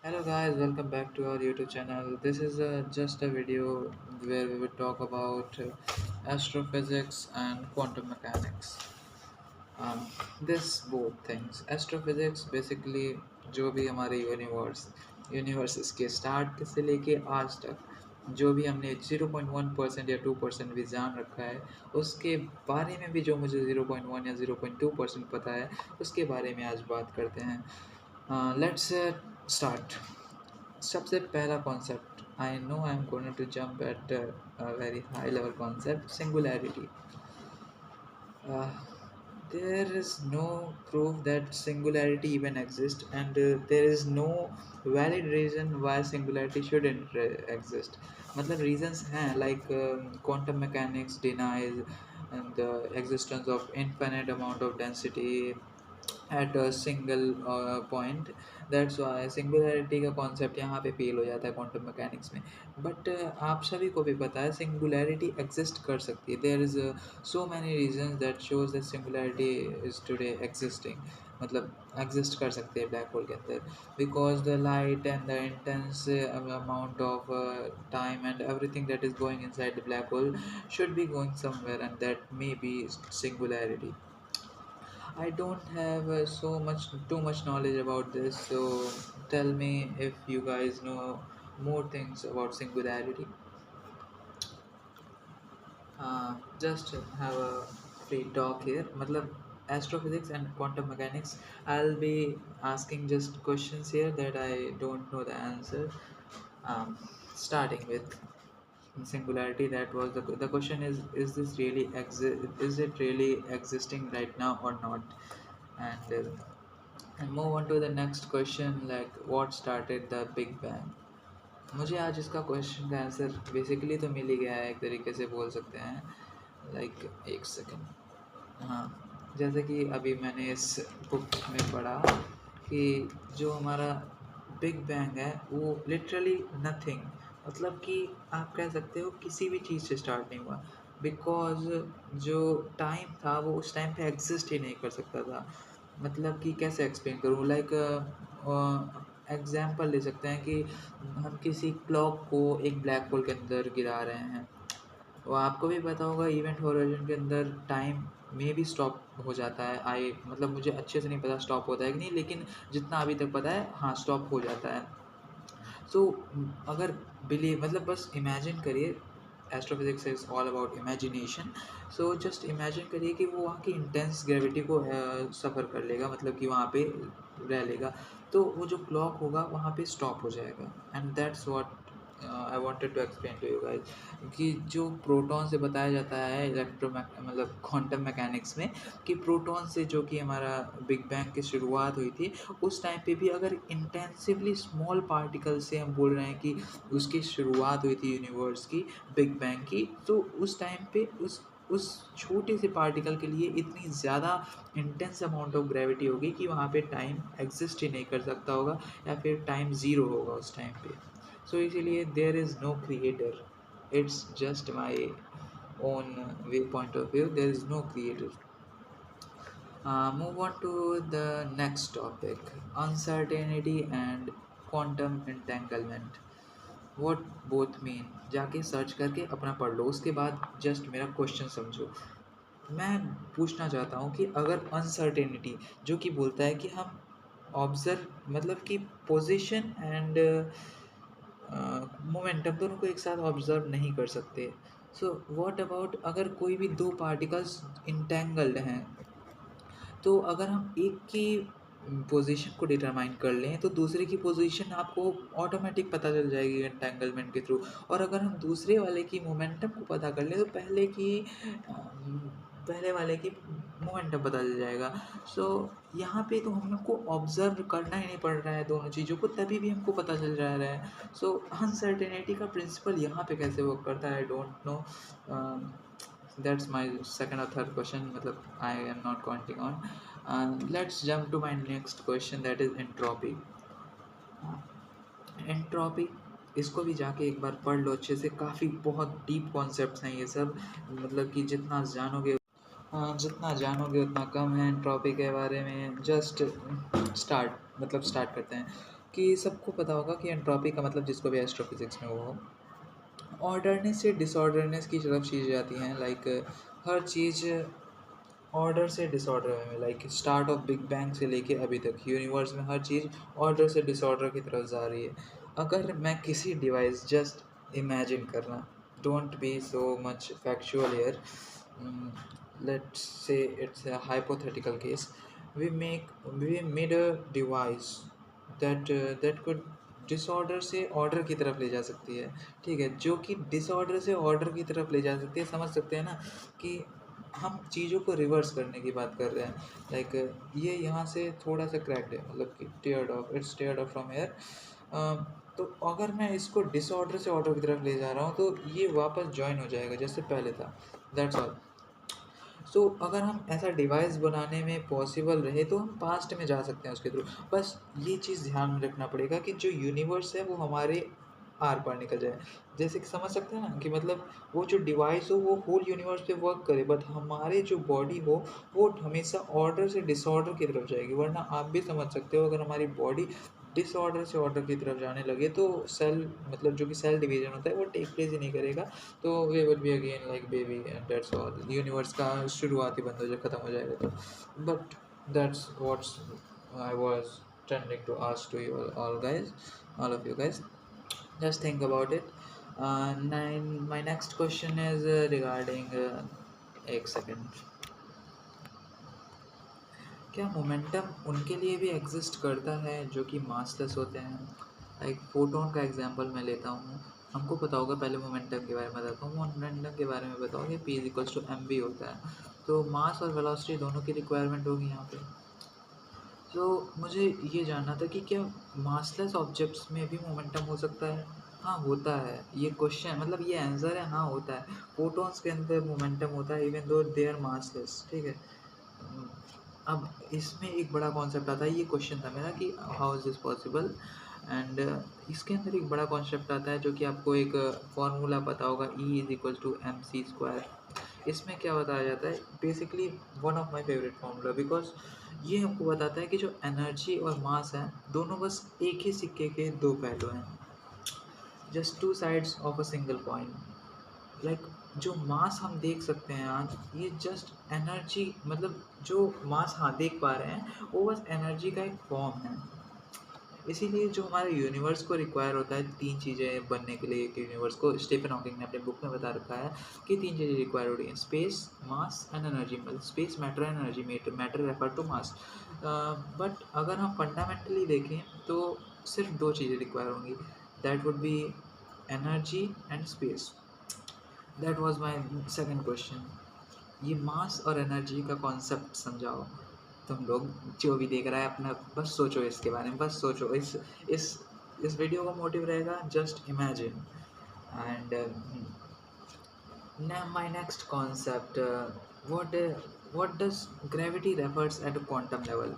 Hello guys, welcome back to our YouTube channel. This is just a video where we will talk about astrophysics and quantum mechanics. This both things. Astrophysics basically जो भी हमारे universe के start से लेके आज तक जो भी हमने 0.1% या 2% भी जान रखा है उसके बारे में भी जो मुझे 0.1 या 0.2% पता है उसके बारे में आज बात करते हैं. Let's start. सबसे पहला concept. I know I am going to jump at very high level concept. Singularity. There is no proof that singularity even exists, and there is no valid reason why singularity shouldn't exist. मतलब reasons हैं like quantum mechanics denies the existence of infinite amount of density at a single point. That's why singularity का concept यहाँ पे fail हो जाता है quantum mechanics में. But आप सभी को भी पता है सिंगुलैरिटी एग्जिस्ट कर सकती है. There is so many reasons that shows that singularity is today existing. मतलब एग्जिस्ट कर सकते हैं ब्लैक होल के अंदर because the light and the intense amount of time and everything that is going inside the black hole should be going somewhere and that may be singularity. I don't have too much knowledge about this, so tell me if you guys know more things about singularity. Just have a free talk here. मतलब astrophysics and quantum mechanics. I'll be asking just questions here that I don't know the answer. Starting with singularity, that was the question is this really is it really existing right now or not? And move on to the next question like what started the big bang. मुझे आज इसका question का answer basically तो मिल ही गया है, एक तरीके से बोल सकते हैं. लाइक एक सेकेंड. हाँ, जैसे कि अभी मैंने इस बुक में पढ़ा कि जो हमारा बिग बैंग है वो लिटरली नथिंग. मतलब कि आप कह सकते हो किसी भी चीज़ से स्टार्ट नहीं हुआ बिकॉज जो टाइम था वो उस टाइम पे एग्जिस्ट ही नहीं कर सकता था. मतलब कि कैसे एक्सप्लेन करूँ. लाइक एग्जाम्पल ले सकते हैं कि हम किसी क्लॉक को एक ब्लैक होल के अंदर गिरा रहे हैं. वो आपको भी पता होगा इवेंट होराइजन के अंदर टाइम में भी स्टॉप हो जाता है. मतलब मुझे अच्छे से नहीं पता स्टॉप होता है कि नहीं, लेकिन जितना अभी तक पता है हाँ स्टॉप हो जाता है. सो अगर बिलीव मतलब बस इमेजिन करिए. Astrophysics is all about imagination. So just imagine करिए कि वो वहाँ की इंटेंस ग्रेविटी को सफ़र कर लेगा, मतलब कि वहाँ पे रह लेगा. तो वो जो क्लॉक होगा वहाँ पे स्टॉप हो जाएगा. And that's what I wanted to explain to you guys कि जो प्रोटॉन से बताया जाता है मतलब क्वांटम मैकेनिक्स में कि प्रोटॉन से जो कि हमारा बिग बैंग की शुरुआत हुई थी उस टाइम पे भी अगर इंटेंसिवली स्मॉल पार्टिकल से हम बोल रहे हैं कि उसकी शुरुआत हुई थी यूनिवर्स की बिग बैंग की, तो उस टाइम पे उस छोटे से पार्टिकल के लिए इतनी ज़्यादा इंटेंस अमाउंट ऑफ ग्रेविटी होगी कि वहाँ पे टाइम एग्जिस्ट ही नहीं कर सकता होगा या फिर टाइम ज़ीरो होगा उस टाइम पे. सो इसीलिए there is no creator. It's just my own point of view. There is no creator. Move on to the next topic, uncertainty and quantum entanglement. What both mean? जाके search करके अपना पढ़ लो, उसके बाद just मेरा question समझो. मैं पूछना चाहता हूँ कि अगर अनसर्टेनिटी जो कि बोलता है कि हम ऑब्जर्व मतलब कि पोजीशन एंड मोमेंटम दोनों को एक साथ ऑब्जर्व नहीं कर सकते. सो व्हाट अबाउट अगर कोई भी दो पार्टिकल्स इंटेंगल्ड हैं, तो अगर हम एक की पोजीशन को डिटरमाइन कर लें तो दूसरे की पोजीशन आपको ऑटोमेटिक पता चल जाएगी एंटेंगलमेंट के थ्रू. और अगर हम दूसरे वाले की मोमेंटम को पता कर लें तो पहले वाले की मोमेंटम पता चल जाएगा. सो यहाँ पे तो हमको ऑब्जर्व करना ही नहीं पड़ रहा है दोनों चीज़ों को, तभी भी हमको पता चल जा रहा है. सो अनसर्टेनिटी का प्रिंसिपल यहाँ पे कैसे वर्क करता है I don't know. That's my second और थर्ड क्वेश्चन, मतलब I am not counting on. Let's jump to my next question, that is entropy. Entropy इसको भी जाके एक बार पढ़ लो अच्छे से. काफ़ी बहुत डीप कॉन्सेप्ट्स हैं ये सब. मतलब कि जितना जानोगे उतना कम है एंट्रोपी के बारे में. जस्ट स्टार्ट करते हैं कि सबको पता होगा कि एंट्रोपी का मतलब, जिसको भी एस्ट्रोफिजिक्स में वो हो, ऑर्डरनेस से डिसऑर्डरनेस की तरफ चीज़ जाती हैं। लाइक हर चीज़ ऑर्डर से डिसऑर्डर में, like start of big bang से लेके अभी तक यूनिवर्स में हर चीज़ ऑर्डर से डिसऑर्डर की तरफ जा रही है। अगर मैं किसी डिवाइस, जस्ट इमेजिन करना, don't be so much factual here, let's say it's a hypothetical case, we made a device that could disorder से ऑर्डर की तरफ ले जा सकती है। ठीक है, जो कि डिसऑर्डर से ऑर्डर की तरफ ले जा सकती है। समझ सकते हैं ना कि हम चीज़ों को रिवर्स करने की बात कर रहे हैं। लाइक ये यहाँ से थोड़ा सा क्रैक्ड है, मतलब कि टेयर्ड ऑफ फ्रॉम एयर। तो अगर मैं इसको डिसऑर्डर से ऑर्डर की तरफ ले जा रहा हूँ तो ये वापस ज्वाइन हो जाएगा जैसे पहले था। That's all. सो अगर हम ऐसा डिवाइस बनाने में पॉसिबल रहे तो हम पास्ट में जा सकते हैं उसके थ्रू। बस ये चीज़ ध्यान में रखना पड़ेगा कि जो यूनिवर्स है वो हमारे आर पार निकल जाए। जैसे कि समझ सकते हैं ना कि मतलब वो जो डिवाइस हो वो होल यूनिवर्स पे वर्क करे, बट हमारे जो बॉडी हो वो हमेशा ऑर्डर से डिसऑर्डर की तरफ जाएगी। वरना आप भी समझ सकते हो, अगर हमारी बॉडी डिसऑर्डर से ऑर्डर की तरफ जाने लगे तो सेल, मतलब जो कि सेल डिवीजन होता है वो टेक प्लेस ही नहीं करेगा। तो we will be again like baby and that's all. Universe का शुरुआत ही बंद हो जाए, ख़त्म हो जाएगा। तो but that's what's I was tending to ask to you all guys, all of you guys. Just think about it. My next question is regarding एक सेकेंड, क्या मोमेंटम उनके लिए भी एग्जिस्ट करता है जो कि मासलेस होते हैं? लाइक फोटोन का एग्जांपल मैं लेता हूँ। हमको पता होगा, पहले मोमेंटम के बारे में बताता हूँ। मोमेंटम के बारे में बताओ कि p equals to M V होता है। तो मास और वेलोसिटी दोनों की रिक्वायरमेंट होगी यहाँ पे। तो मुझे ये जानना था कि क्या मासलेस ऑब्जेक्ट्स में भी मोमेंटम हो सकता है? हाँ होता है। ये क्वेश्चन, मतलब ये आंसर है, हाँ होता है। फोटोन्स के अंदर मोमेंटम होता है even though they are massless. ठीक है, अब इसमें एक बड़ा कॉन्सेप्ट आता है। ये क्वेश्चन था मेरा कि how is this possible, and इसके अंदर एक बड़ा कॉन्सेप्ट आता है जो कि आपको एक फार्मूला पता होगा, E is equal to M C square. इसमें क्या बताया जाता है, basically one of my favourite formula, because ये हमको बताता है कि जो एनर्जी और मास है दोनों बस एक ही सिक्के के दो पहलू हैं, just two sides of a single coin. Like जो मास हम देख सकते हैं आज, ये जस्ट एनर्जी, मतलब जो मास हाँ देख पा रहे हैं वो बस एनर्जी का एक फॉर्म है। इसीलिए जो हमारे यूनिवर्स को रिक्वायर होता है, तीन चीज़ें बनने के लिए एक यूनिवर्स को, स्टीफन हॉकिंग ने अपने बुक में बता रखा है कि तीन चीज़ें रिक्वायर होती हैं, स्पेस, मास एंड एनर्जी। मतलब space, matter and energy. Matter refer to mass. But अगर हम फंडामेंटली देखें तो सिर्फ दो चीज़ें रिक्वायर होंगी, that would be energy and space. That was my second question. ये मास और एनर्जी का कॉन्सेप्ट समझाओ। तुम लोग जो भी देख रहा है अपना बस सोचो इसके बारे में, बस सोचो। इस वीडियो का मोटिव रहेगा just imagine. And my next concept, what what does gravity refers at quantum level?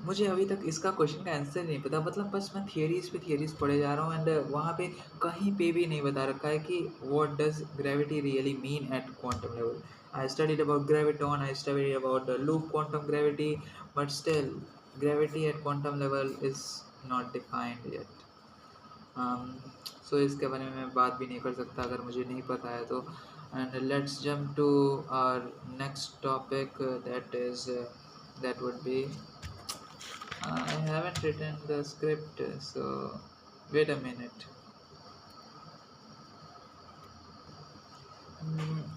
मुझे अभी तक इसका क्वेश्चन का आंसर नहीं पता। मतलब बस मैं थियरीज पे थियरीज पढ़े जा रहा हूँ, एंड वहाँ पे कहीं पे भी नहीं बता रखा है कि what does gravity really mean at quantum level. I studied about graviton, I studied about the loop quantum gravity, but still gravity at quantum level is not defined yet. So इसके बारे में मैं बात भी नहीं कर सकता अगर मुझे नहीं पता है तो। And let's jump to our next topic, that would be, I haven't written the script, so wait a minute.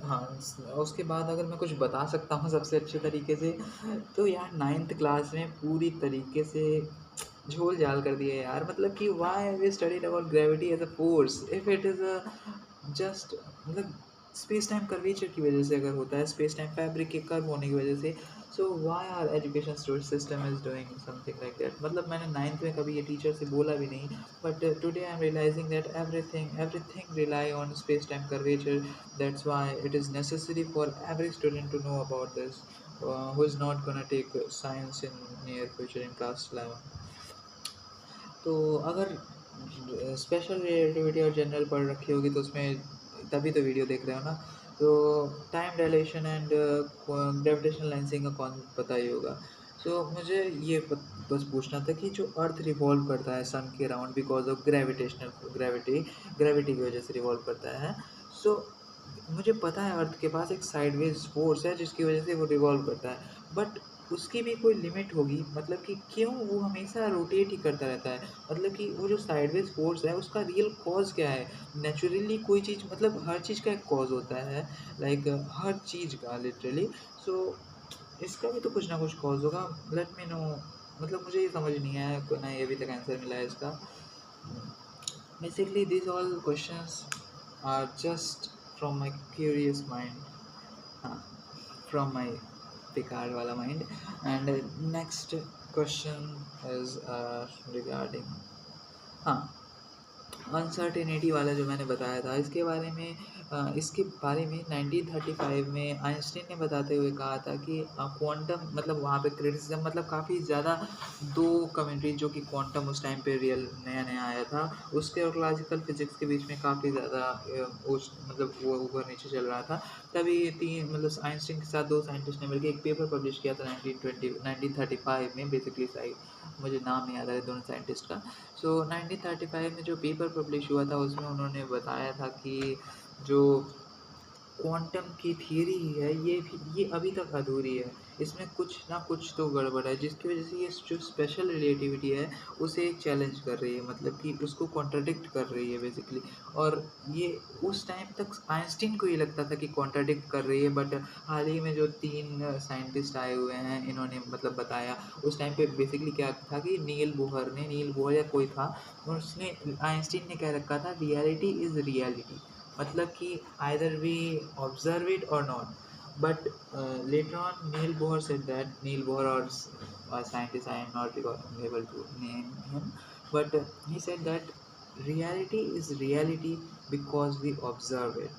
हाँ, उसके बाद अगर मैं कुछ बता सकता हूँ सबसे अच्छे तरीके से, तो यार 9th क्लास में पूरी तरीके से झोल झाल कर दिया यार। मतलब कि why we studied about gravity as a force if it is a just, मतलब स्पेस टाइम कर्वेचर की वजह से अगर होता है, स्पेस टाइम फैब्रिक के कर्व होने की वजह से। So why our education system is doing something like that. मतलब मैंने 9th में कभी ये टीचर से बोला भी नहीं, but today I am realising that everything rely on space time curvature. That's why it is necessary for every student to know about this, who is not gonna take science in near future in class 11. तो अगर special relativity और general पढ़ रखी होगी तो उसमें तभी तो वीडियो देख रहे हो ना। तो time dilation and gravitational lensing का कौन पता ही होगा। सो मुझे ये बस पूछना था कि जो अर्थ रिवॉल्व करता है सन के अराउंड बिकॉज ऑफ ग्रेविटी की वजह से रिवॉल्व करता है। सो मुझे पता है अर्थ के पास एक साइडवेज फोर्स है जिसकी वजह से वो रिवॉल्व करता है, बट उसकी भी कोई लिमिट होगी, मतलब कि क्यों वो हमेशा रोटेट ही करता रहता है, मतलब कि वो जो साइडवेज फोर्स है उसका रियल कॉज क्या है। नेचुरली कोई चीज़, मतलब हर चीज़ का एक कॉज होता है, लाइक हर चीज़ का लिटरली। सो इसका भी तो कुछ ना कुछ कॉज होगा, लेट मी नो। मतलब मुझे ये समझ नहीं आया, ना ये अभी तक आंसर मिला है इसका। Basically this all questions are just from my curious mind, हाँ, फ्रॉम माय बेकार वाला mind. And next question is regarding, हाँ, अनसर्टेनिटी वाला जो मैंने बताया था इसके बारे में 1935 में आइंस्टीन ने बताते हुए कहा था कि क्वांटम, मतलब वहाँ पे क्रिटिसिज्म, मतलब काफ़ी ज़्यादा दो कमेंट्री जो कि क्वांटम उस टाइम पे रियल नया नया आया था, उसके और क्लासिकल फिजिक्स के बीच में काफ़ी ज़्यादा उस मतलब वो ऊपर नीचे चल रहा था। तभी तीन, मतलब आइंस्टीन के साथ दो साइंटिस्ट ने मिलकर एक पेपर पब्लिश किया था 1935 में, बेसिकली मुझे नाम नहीं याद आ रहा है दोनों साइंटिस्ट का। सो 1935 में जो पेपर पब्लिश हुआ था उसमें उन्होंने बताया था कि जो क्वांटम की थियरी है ये अभी तक अधूरी है, इसमें कुछ ना कुछ तो गड़बड़ है जिसकी वजह से ये जो स्पेशल रिलेटिविटी है उसे चैलेंज कर रही है, मतलब कि उसको कॉन्ट्राडिक्ट कर रही है बेसिकली। और ये उस टाइम तक आइंस्टीन को ये लगता था कि कॉन्ट्राडिक्ट कर रही है, बट हाल ही में जो तीन साइंटिस्ट आए हुए हैं इन्होंने मतलब बताया। उस टाइम पे बेसिकली क्या था कि नील बोहर या कोई था, उसने आइंस्टीन ने कह रखा था रियलिटी इज़ रियलिटी, मतलब कि either we observe it or not. But later on, Neil Bohr, or a scientist, I am not able to name him, but he said that reality is reality because we observe it.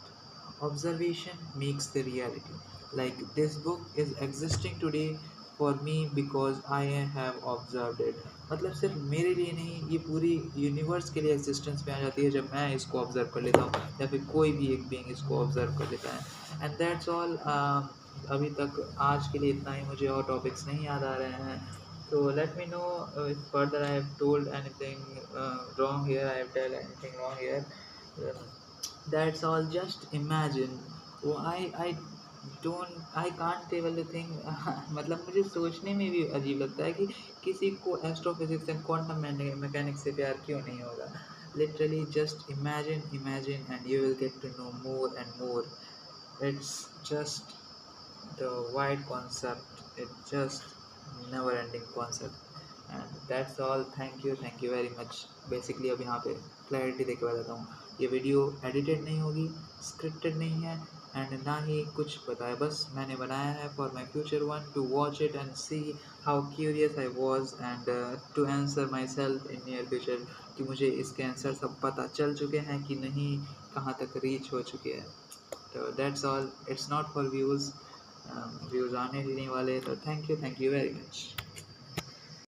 Observation makes the reality. Like this book is existing today for me because I have observed it. मतलब सिर्फ मेरे लिए नहीं, ये पूरी universe के लिए existence में आ जाती है जब मैं इसको ऑब्जर्व कर लेता हूँ या फिर कोई भी एक बीइंग इसको ऑब्जर्व कर लेता है। And that's all. अभी तक आज के लिए इतना ही, मुझे और टॉपिक्स नहीं याद आ रहे हैं। तो let me know if further I have told anything wrong here, I have told anything wrong here. That's all. Just imagine. I can't able to think मतलब मुझे सोचने में भी अजीब लगता है कि किसी को एस्ट्रोफिजिक्स एंड क्वांटम मैकेनिक्स से प्यार क्यों नहीं होगा। Literally just imagine and you will get to know more and more. It's just the wide concept, it's just never ending concept and that's all. Thank you very much। basically अब यहाँ पे clarity देके बताता हूँ, ये video edited नहीं होगी, scripted नहीं है एंड ना ही कुछ बताया, बस मैंने बनाया है for my future one to watch it and see how curious I was and to answer myself in near future, कि मुझे इसके आंसर सब पता चल चुके हैं कि नहीं, कहाँ तक रीच हो चुके हैं। तो that's all. It's not for views, views आने ही नहीं वाले। तो थैंक यू वेरी मच।